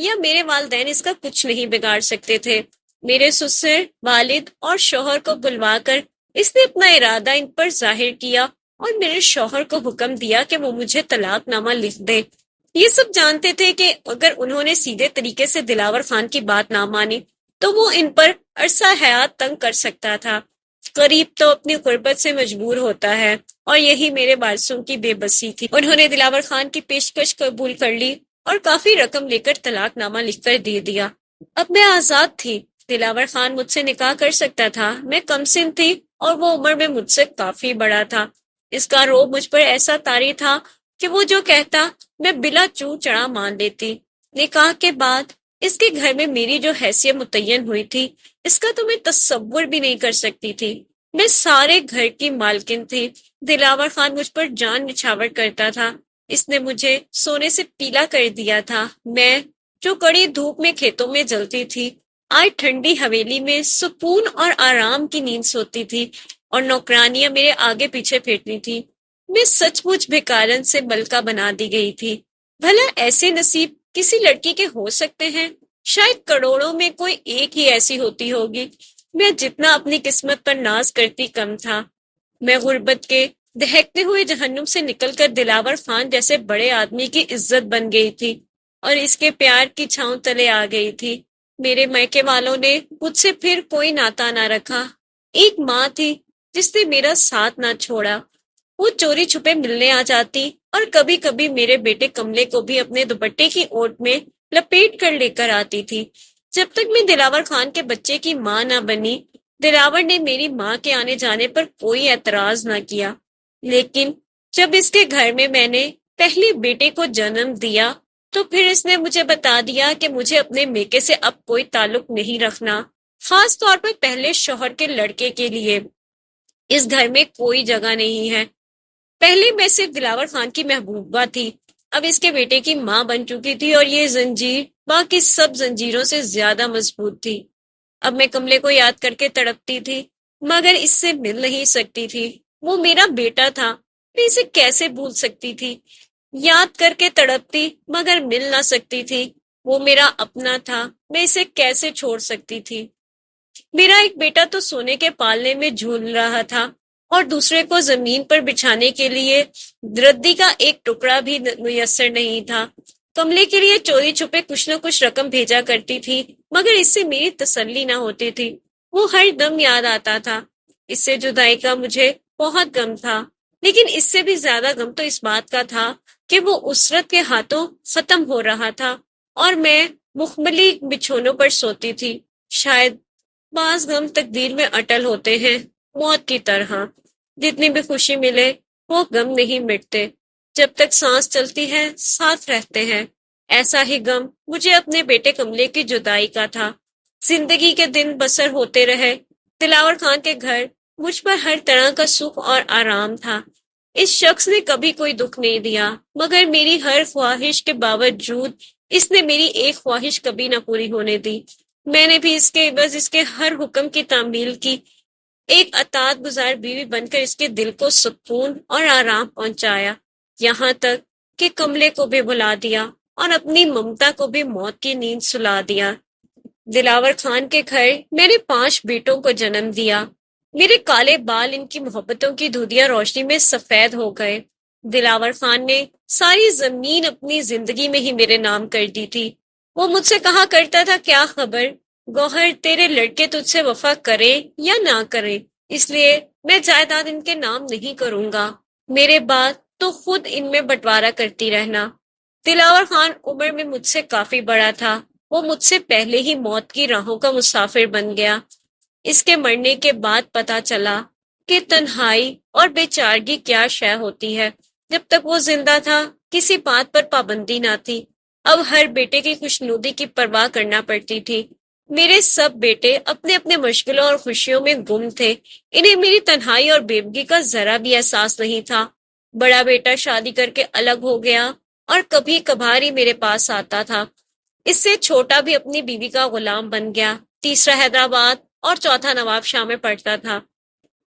یا میرے والدین اس کا کچھ نہیں بگاڑ سکتے تھے۔ میرے سسر، والد اور شوہر کو بلوا کر اس نے اپنا ارادہ ان پر ظاہر کیا اور میرے شوہر کو حکم دیا کہ وہ مجھے طلاق نامہ لکھ دے۔ یہ سب جانتے تھے کہ اگر انہوں نے سیدھے طریقے سے دلاور خان کی بات نہ مانی تو وہ ان پر عرصہ حیات تنگ کر سکتا تھا۔ غریب تو اپنی غربت سے مجبور ہوتا ہے، اور یہی میرے وارثوں کی بے بسی تھی۔ انہوں نے دلاور خان کی پیشکش قبول کر لی اور کافی رقم لے کر طلاق نامہ لکھ کر دے دیا۔ اب میں آزاد تھی۔ دلاور خان مجھ سے نکاح کر سکتا تھا۔ میں کم سن تھی اور وہ عمر میں مجھ سے کافی بڑا تھا۔ اس کا روب مجھ پر ایسا طاری تھا کہ وہ جو کہتا میں بلا چوں چڑا مان لیتی۔ نکاح کے بعد اس کے گھر میں میری جو حیثیت متعین ہوئی تھی اس کا تو میں تصور بھی نہیں کر سکتی تھی۔ میں سارے گھر کی مالکن تھی۔ دلاور خان مجھ پر جان نچھاور کرتا تھا۔ اس نے مجھے سونے سے پیلا کر دیا تھا۔ میں جو کڑی دھوپ میں کھیتوں میں جلتی تھی آج ٹھنڈی حویلی میں سکون اور آرام کی نیند سوتی تھی، اور نوکرانیاں میرے آگے پیچھے پھرتی تھی۔ میں سچ مچ بھکارن سے ملکہ بنا دی گئی تھی۔ بھلا ایسے نصیب کسی لڑکی کے ہو سکتے ہیں؟ شاید کروڑوں میں کوئی ایک ہی ایسی ہوتی ہوگی۔ میں جتنا اپنی قسمت پر ناز کرتی کم تھا۔ میں غربت کے دہکتے ہوئے جہنم سے نکل کر دلاور خان جیسے بڑے آدمی کی عزت بن گئی تھی اور اس کے پیار کی چھاؤں تلے آ گئی تھی۔ میرے میکے والوں نے مجھ سے پھر کوئی ناتا نہ رکھا۔ ایک ماں تھی جس نے میرا ساتھ نہ چھوڑا۔ وہ چوری چھپے ملنے آ جاتی اور کبھی کبھی میرے بیٹے کملے کو بھی اپنے دوپٹے کی اوٹ میں لپیٹ کر لے کر آتی تھی۔ جب تک میں دلاور خان کے بچے کی ماں نہ بنی، دلاور نے میری ماں کے آنے جانے پر کوئی اعتراض نہ کیا۔ لیکن جب اس کے گھر میں نے پہلے بیٹے کو جنم دیا تو پھر اس نے مجھے بتا دیا کہ مجھے اپنے میکے سے اب کوئی تعلق نہیں رکھنا، خاص طور پر پہلے شوہر کے لڑکے کے لیے۔ اس گھر میں کوئی جگہ نہیں ہے۔ پہلے میں صرف دلاور خان کی محبوبہ تھی، اب اس کے بیٹے کی ماں بن چکی تھی، اور یہ زنجیر باقی سب زنجیروں سے زیادہ مضبوط تھی۔ اب میں کملے کو یاد کر کے تڑپتی تھی، مگر اس سے مل نہیں سکتی تھی۔ وہ میرا بیٹا تھا، میں اسے کیسے بھول سکتی تھی؟ یاد کر کے تڑپتی مگر مل نہ سکتی تھی۔ وہ میرا اپنا تھا، میں اسے کیسے چھوڑ سکتی تھی؟ میرا ایک بیٹا تو سونے کے پالنے میں جھول رہا تھا اور دوسرے کو زمین پر بچھانے کے لیے ردی کا ایک ٹکڑا بھی میسر نہیں تھا۔ کملے کے لیے چوری چھپے کچھ نہ کچھ رقم بھیجا کرتی تھی، مگر اس سے میری تسلی نہ ہوتی تھی۔ وہ ہر دم یاد آتا تھا۔ اس سے جدائی کا مجھے بہت غم تھا، لیکن اس سے بھی زیادہ غم تو اس بات کا تھا کہ وہ اسرت کے ہاتھوں ختم ہو رہا تھا اور میں مخملی بچھونوں پر سوتی تھی۔ شاید بعض غم تقدیر میں اٹل ہوتے ہیں، موت کی طرح۔ جتنی بھی خوشی ملے وہ غم نہیں مٹتے، جب تک سانس چلتی ہے ساتھ رہتے ہیں۔ ایسا ہی غم مجھے اپنے بیٹے کملے کی جدائی کا تھا۔ زندگی کے دن بسر ہوتے رہے۔ دلاور خان کے گھر مجھ پر ہر طرح کا سکھ اور آرام تھا۔ اس شخص نے کبھی کوئی دکھ نہیں دیا، مگر میری ہر خواہش کے باوجود اس نے میری ایک خواہش کبھی نہ پوری ہونے دی۔ میں نے بھی اس کے عوض اس کے ہر حکم کی تعمیل کی، ایک اطاعت گزار بیوی بن کر اس کے دل کو سکون اور آرام پہنچایا، یہاں تک کہ کملے کو بھی بھلا دیا اور اپنی ممتا کو بھی موت کی نیند سلا دیا۔ دلاور خان کے گھر میں نے 5 بیٹوں کو جنم دیا۔ میرے کالے بال ان کی محبتوں کی دھندیا روشنی میں سفید ہو گئے۔ دلاور خان نے ساری زمین اپنی زندگی میں ہی میرے نام کر دی تھی۔ وہ مجھ سے کہا کرتا تھا، کیا خبر گوہر، تیرے لڑکے تجھ سے وفا کرے یا نہ کرے، اس لیے میں جائیداد ان کے نام نہیں کروں گا، میرے بعد تو خود ان میں بٹوارا کرتی رہنا۔ دلاور خان عمر میں مجھ سے کافی بڑا تھا۔ وہ مجھ سے پہلے ہی موت کی راہوں کا مسافر بن گیا۔ اس کے مرنے کے بعد پتا چلا کہ تنہائی اور بے چارگی کیا شے ہوتی ہے۔ جب تک وہ زندہ تھا کسی بات پر پابندی نہ تھی، اب ہر بیٹے کی خوشنودی کی پرواہ کرنا پڑتی تھی۔ میرے سب بیٹے اپنے اپنے مشغلوں اور خوشیوں میں گم تھے، انہیں میری تنہائی اور بیوگی کا ذرا بھی احساس نہیں تھا۔ بڑا بیٹا شادی کر کے الگ ہو گیا اور کبھی کبھار ہی میرے پاس آتا تھا۔ اس سے چھوٹا بھی اپنی بیوی کا غلام بن گیا۔ تیسرا حیدرآباد اور چوتھا نواب شاہ میں پڑھتا تھا۔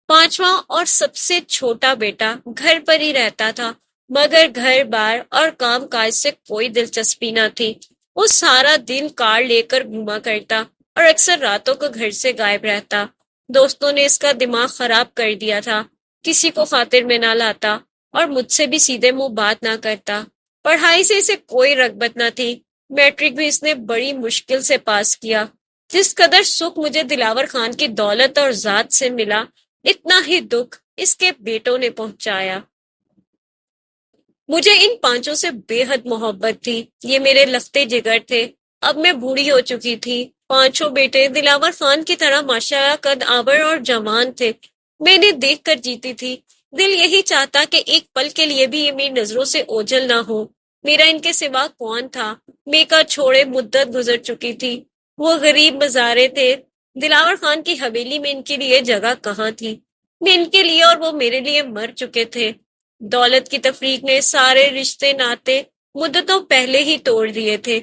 5واں اور سب سے چھوٹا بیٹا گھر پر ہی رہتا تھا، مگر گھر بار اور کام کاج سے کوئی دلچسپی نہ تھی۔ وہ سارا دن کار لے کر گھوما کرتا اور اکثر راتوں کو گھر سے غائب رہتا۔ دوستوں نے اس کا دماغ خراب کر دیا تھا، کسی کو خاطر میں نہ لاتا اور مجھ سے بھی سیدھے منہ بات نہ کرتا۔ پڑھائی سے اسے کوئی رغبت نہ تھی، میٹرک بھی اس نے بڑی مشکل سے پاس کیا۔ جس قدر سکھ مجھے دلاور خان کی دولت اور ذات سے ملا، اتنا ہی دکھ اس کے بیٹوں نے پہنچایا۔ مجھے ان پانچوں سے بے حد محبت تھی، یہ میرے لختے جگر تھے۔ اب میں بوڑھی ہو چکی تھی۔ پانچوں بیٹے دلاور خان کی طرح ماشاءاللہ قد آور اور جوان تھے۔ میں انہیں دیکھ کر جیتی تھی، دل یہی چاہتا کہ ایک پل کے لیے بھی یہ میری نظروں سے اوجھل نہ ہو۔ میرا ان کے سوا کون تھا؟ میکا چھوڑے مدت گزر چکی تھی، وہ غریب مزارے تھے۔ دلاور خان کی حویلی میں ان کے لیے جگہ کہاں تھی؟ میں ان کے لیے اور وہ میرے لیے مر چکے تھے۔ دولت کی تفریق نے سارے رشتے ناتے مدتوں پہلے ہی توڑ دیے تھے۔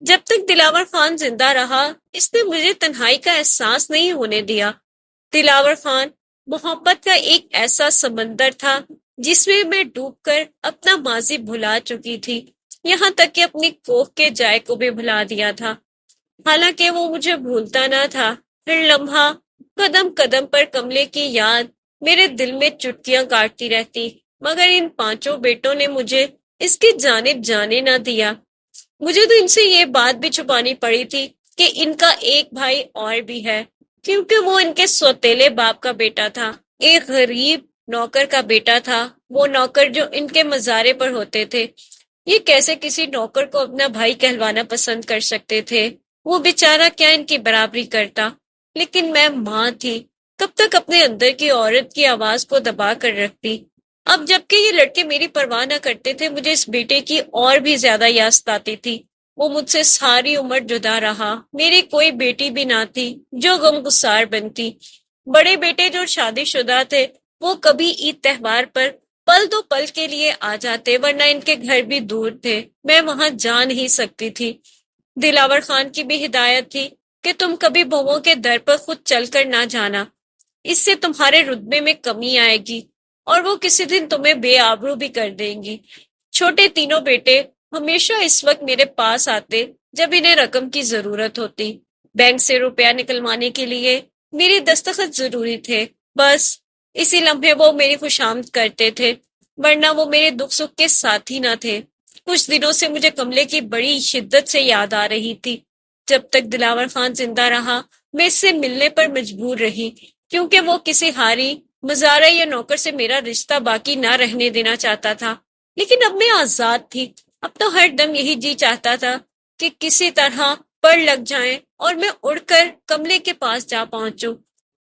جب تک دلاور خان زندہ رہا، اس نے مجھے تنہائی کا احساس نہیں ہونے دیا۔ دلاور خان محبت کا ایک ایسا سمندر تھا جس میں ڈوب کر اپنا ماضی بھلا چکی تھی، یہاں تک کہ اپنی کوکھ کے جائے کو بھی بھلا دیا تھا۔ حالانکہ وہ مجھے بھولتا نہ تھا۔ ہر لمحہ قدم قدم پر کملے کی یاد میرے دل میں چٹکیاں کاٹتی رہتی، مگر ان پانچوں بیٹوں نے مجھے اس کی جانب جانے نہ دیا۔ مجھے تو ان سے یہ بات بھی چھپانی پڑی تھی کہ ان کا ایک بھائی اور بھی ہے، کیونکہ وہ ان کے سوتیلے باپ کا بیٹا تھا، ایک غریب نوکر کا بیٹا تھا۔ وہ نوکر جو ان کے مزارے پر ہوتے تھے، یہ کیسے کسی نوکر کو اپنا بھائی کہلوانا پسند کر سکتے تھے؟ وہ بیچارہ کیا ان کی برابری کرتا؟ لیکن میں ماں تھی، کب تک اپنے اندر کی عورت کی آواز کو دبا کر رکھتی؟ اب جبکہ یہ لڑکے میری پرواہ نہ کرتے تھے، مجھے اس بیٹے کی اور بھی زیادہ یاد ستاتی تھی۔ وہ مجھ سے ساری عمر جدا رہا، میری کوئی بیٹی بھی نہ تھی جو غم گسار بنتی۔ بڑے بیٹے جو شادی شدہ تھے، وہ کبھی عید تہوار پر پل دو پل کے لیے آ جاتے، ورنہ ان کے گھر بھی دور تھے، میں وہاں جا نہیں سکتی تھی۔ دلاور خان کی بھی ہدایت تھی کہ تم کبھی بہووں کے در پر خود چل کر نہ جانا، اس سے تمہارے رتبے میں کمی آئے گی اور وہ کسی دن تمہیں بے آبرو بھی کر دیں گی۔ چھوٹے تینوں بیٹے ہمیشہ اس وقت میرے پاس آتے جب انہیں رقم کی ضرورت ہوتی۔ بینک سے روپیہ نکلوانے کے لیے میری دستخط ضروری تھے، بس اسی لمحے وہ میری خوشامد کرتے تھے، ورنہ وہ میرے دکھ سکھ کے ساتھی نہ تھے۔ کچھ دنوں سے مجھے کملے کی بڑی شدت سے یاد آ رہی تھی۔ جب تک دلاور خان زندہ رہا، میں اس سے ملنے پر مجبور رہی، کیونکہ وہ کسی ہاری مزارہ یا نوکر سے میرا رشتہ باقی نہ رہنے دینا چاہتا تھا۔ لیکن اب میں آزاد تھی، اب تو ہر دم یہی جی چاہتا تھا کہ کسی طرح پر لگ جائیں اور میں اڑ کر کملے کے پاس جا پہنچوں۔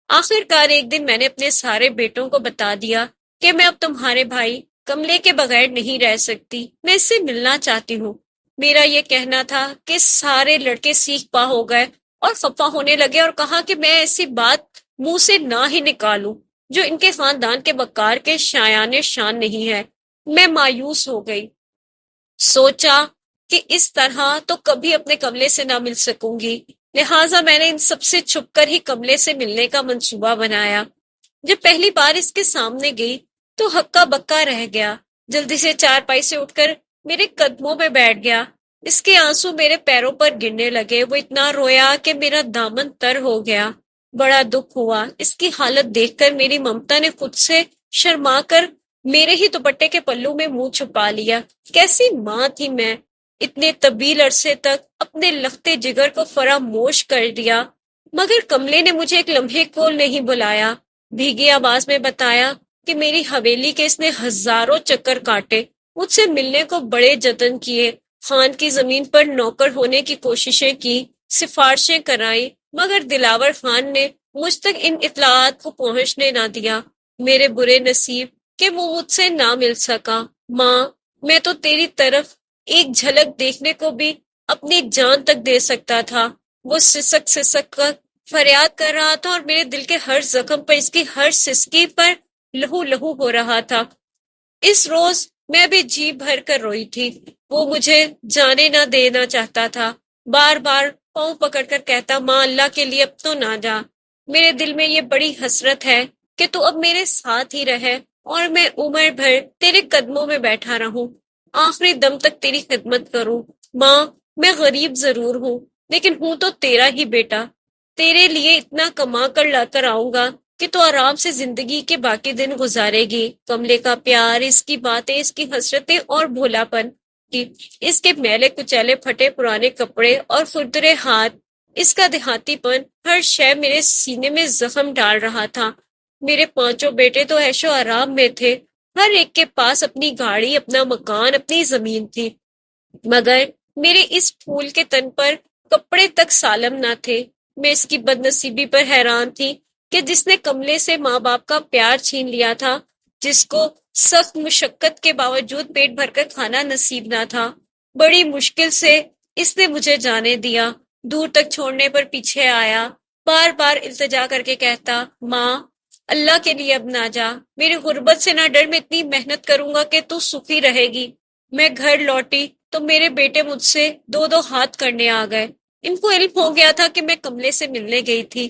آخر کار ایک دن میں نے اپنے سارے بیٹوں کو بتا دیا کہ میں اب تمہارے بھائی کملے کے بغیر نہیں رہ سکتی، میں اس سے ملنا چاہتی ہوں۔ میرا یہ کہنا تھا کہ سارے لڑکے سیخ پا ہو گئے اور خفا ہونے لگے اور کہا کہ میں ایسی بات منہ سے نہ ہی نکالوں جو ان کے خاندان کے وقار کے شایان شان نہیں ہے۔ میں مایوس ہو گئی، سوچا کہ اس طرح تو کبھی اپنے کملے سے نہ مل سکوں گی، لہٰذا میں نے ان سب سے چھپ کر ہی کملے سے ملنے کا منصوبہ بنایا۔ جب پہلی بار اس کے سامنے گئی تو ہکا بکا رہ گیا، جلدی سے چارپائی سے اٹھ کر میرے قدموں میں بیٹھ گیا۔ اس کے آنسو میرے پیروں پر گرنے لگے، وہ اتنا رویا کہ میرا دامن تر ہو گیا۔ بڑا دکھ ہوا، اس کی حالت دیکھ کر میری ممتا نے خود سے شرما کر میرے ہی دوپٹے کے پلو میں منہ چھپا لیا۔ کیسی ماں تھی میں، اتنے طویل عرصے تک اپنے لختے جگر کو فراموش کر دیا۔ مگر کملے نے مجھے ایک لمحے کو نہیں بلایا، بھیگی آواز میں بتایا کہ میری حویلی کے اس نے ہزاروں چکر کاٹے، مجھ سے ملنے کو بڑے جتن کیے، خان کی زمین پر نوکر ہونے کی کوششیں کی، سفارشیں کرائی، مگر دلاور خان نے مجھ تک ان اطلاعات کو پہنچنے نہ دیا۔ میرے برے نصیب کہ وہ مجھ سے نہ مل سکا۔ ماں، میں تو تیری طرف ایک جھلک دیکھنے کو بھی اپنی جان تک دے سکتا تھا۔ وہ سسک سسک کر فریاد کر رہا تھا اور میرے دل کے ہر زخم پر، اس کی ہر سسکی پر لہو لہو ہو رہا تھا۔ اس روز میں بھی جی بھر کر روئی تھی۔ وہ مجھے جانے نہ دینا چاہتا تھا، بار بار پاؤں پکڑ کر کہتا، ماں اللہ کے لیے اب تو نہ جا، میرے دل میں یہ بڑی حسرت ہے کہ تو اب میرے ساتھ ہی رہے اور میں عمر بھر تیرے قدموں میں بیٹھا رہوں، آخری دم تک تیری خدمت کروں۔ ماں، میں غریب ضرور ہوں لیکن ہوں تو تیرا ہی بیٹا، تیرے لیے اتنا کما کر لا کر آؤں گا کہ تو آرام سے زندگی کے باقی دن گزارے گی۔ کملے کا پیار، اس کی باتیں، اس کی حسرتیں اور بھولا پن کی، اس کے میلے کچیلے پھٹے پرانے کپڑے اور خردرے ہاتھ، اس کا دیہاتی پن، ہر شے میرے سینے میں زخم ڈال رہا تھا۔ میرے پانچوں بیٹے تو عیش و آرام میں تھے، ہر ایک کے پاس اپنی گاڑی، اپنا مکان، اپنی زمین تھی، مگر میرے اس پھول کے تن پر کپڑے تک سالم نہ تھے۔ میں اس کی بد نصیبی پر حیران تھی کہ جس نے کملے سے ماں باپ کا پیار چھین لیا تھا، جس کو سخت مشقت کے باوجود پیٹ بھر کر کھانا نصیب نہ تھا، بڑی مشکل سے اس نے مجھے جانے دیا، دور تک چھوڑنے پر پیچھے آیا، بار بار التجا کر کے کہتا، ماں اللہ کے لیے اب نہ جا، میری غربت سے نہ ڈر، میں اتنی محنت کروں گا کہ تو سکھی رہے گی۔ میں گھر لوٹی تو میرے بیٹے مجھ سے دو دو ہاتھ کرنے آ گئے۔ ان کو علم ہو گیا تھا کہ میں کملے سے ملنے گئی تھی۔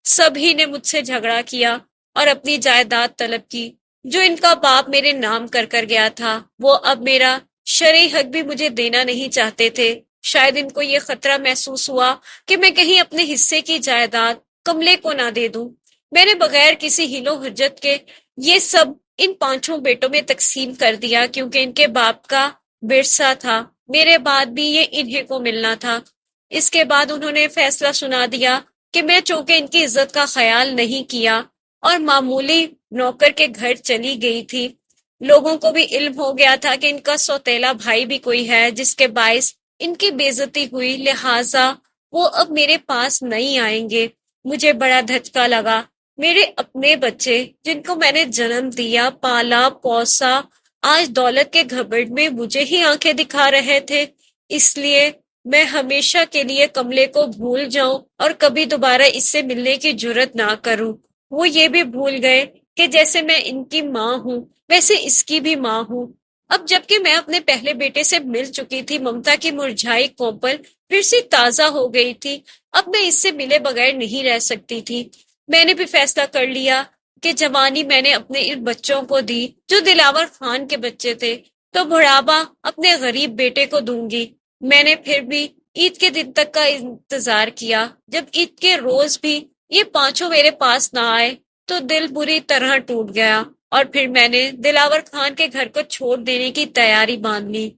سبھی نے مجھ سے جھگڑا کیا اور اپنی جائیداد طلب کی، جو ان کا باپ میرے نام کر کر گیا تھا۔ وہ اب میرا شرعی حق بھی مجھے دینا نہیں چاہتے تھے۔ شاید ان کو یہ خطرہ محسوس ہوا کہ میں کہیں اپنے حصے کی جائیداد کملے کو نہ دے دوں۔ میں نے بغیر کسی حیل و حجت کے یہ سب ان پانچوں بیٹوں میں تقسیم کر دیا، کیونکہ ان کے باپ کا ورثہ تھا، میرے بعد بھی یہ انہیں کو ملنا تھا۔ اس کے بعد انہوں نے فیصلہ سنا دیا کہ میں چونکہ ان کی عزت کا خیال نہیں کیا اور معمولی نوکر کے گھر چلی گئی تھی، لوگوں کو بھی علم ہو گیا تھا کہ ان کا سوتیلا بھائی بھی کوئی ہے جس کے باعث ان کی بے عزتی ہوئی، لہٰذا وہ اب میرے پاس نہیں آئیں گے۔ مجھے بڑا دھچکا لگا۔ میرے اپنے بچے جن کو میں نے جنم دیا، پالا پوسا، آج دولت کے گھبرٹ میں مجھے ہی آنکھیں دکھا رہے تھے۔ اس لیے میں ہمیشہ کے لیے کملے کو بھول جاؤں اور کبھی دوبارہ اس سے ملنے کی جرت نہ کروں۔ وہ یہ بھی بھول گئے کہ جیسے میں ان کی ماں ہوں ویسے اس کی بھی ماں ہوں۔ اب جبکہ میں اپنے پہلے بیٹے سے مل چکی تھی، ممتا کی مرجھائی کوپل پھر سے تازہ ہو گئی تھی۔ اب میں اس سے ملے بغیر نہیں رہ سکتی تھی۔ میں نے بھی فیصلہ کر لیا کہ جوانی میں نے اپنے ان بچوں کو دی جو دلاور خان کے بچے تھے، تو بڑھاپا اپنے غریب بیٹے کو دوں گی۔ میں نے پھر بھی عید کے دن تک کا انتظار کیا۔ جب عید کے روز بھی یہ پانچوں میرے پاس نہ آئے تو دل بری طرح ٹوٹ گیا، اور پھر میں نے دلاور خان کے گھر کو چھوڑ دینے کی تیاری باندھ لی۔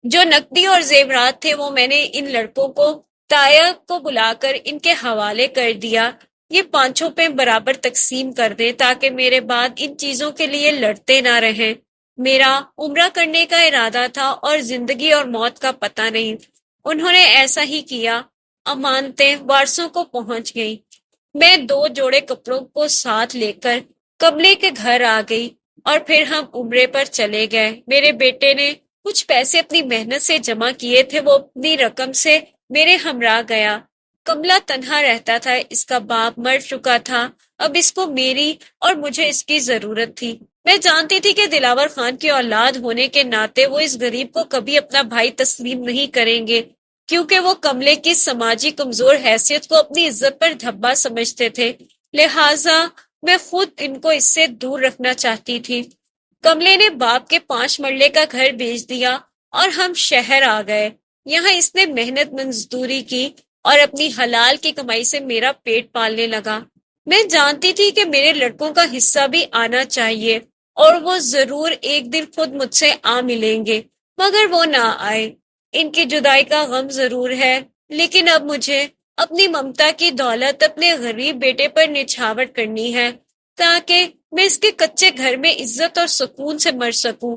جو نقدی اور زیورات تھے وہ میں نے ان لڑکوں کو تایا کو بلا کر ان کے حوالے کر دیا، یہ پانچوں پہ برابر تقسیم کر دیں تاکہ میرے بعد ان چیزوں کے لیے لڑتے نہ رہیں۔ میرا عمرہ کرنے کا ارادہ تھا اور زندگی اور موت کا پتہ نہیں۔ انہوں نے ایسا ہی کیا۔ امانتیں وارثوں کو پہنچ گئیں۔ میں دو جوڑے کپڑوں کو ساتھ لے کر کملے کے گھر آ گئی اور پھر ہم عمرے پر چلے گئے۔ میرے بیٹے نے کچھ پیسے اپنی محنت سے جمع کیے تھے، وہ اپنی رقم سے میرے ہمراہ گیا۔ کملا تنہا رہتا تھا، اس کا باپ مر چکا تھا، اب اس کو میری اور مجھے اس کی ضرورت تھی۔ میں جانتی تھی کہ دلاور خان کی اولاد ہونے کے ناطے وہ اس غریب کو کبھی اپنا بھائی تسلیم نہیں کریں گے، کیونکہ وہ کملے کی سماجی کمزور حیثیت کو اپنی عزت پر دھبا سمجھتے تھے، لہٰذا میں خود ان کو اس سے دور رکھنا چاہتی تھی۔ کملے نے باپ کے 5 مرلے کا گھر بیچ دیا اور ہم شہر آ گئے۔ یہاں اس نے محنت مزدوری کی اور اپنی حلال کی کمائی سے میرا پیٹ پالنے لگا۔ میں جانتی تھی کہ میرے لڑکوں کا حصہ بھی آنا چاہیے اور وہ ضرور ایک دن خود مجھ سے آ ملیں گے، مگر وہ نہ آئے۔ ان کی جدائی کا غم ضرور ہے، لیکن اب مجھے اپنی ممتا کی دولت اپنے غریب بیٹے پر نچھاور کرنی ہے تاکہ میں اس کے کچے گھر میں عزت اور سکون سے مر سکوں۔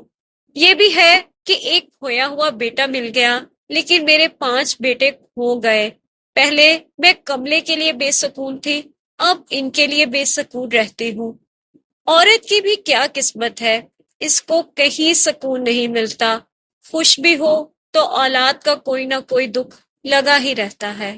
یہ بھی ہے کہ ایک کھویا ہوا بیٹا مل گیا، لیکن میرے 5 بیٹے کھو گئے۔ پہلے میں کملے کے لیے بے سکون تھی، اب ان کے لیے بے سکون رہتی ہوں۔ عورت کی بھی کیا قسمت ہے، اس کو کہیں سکون نہیں ملتا، خوش بھی ہو تو اولاد کا کوئی نہ کوئی دکھ لگا ہی رہتا ہے۔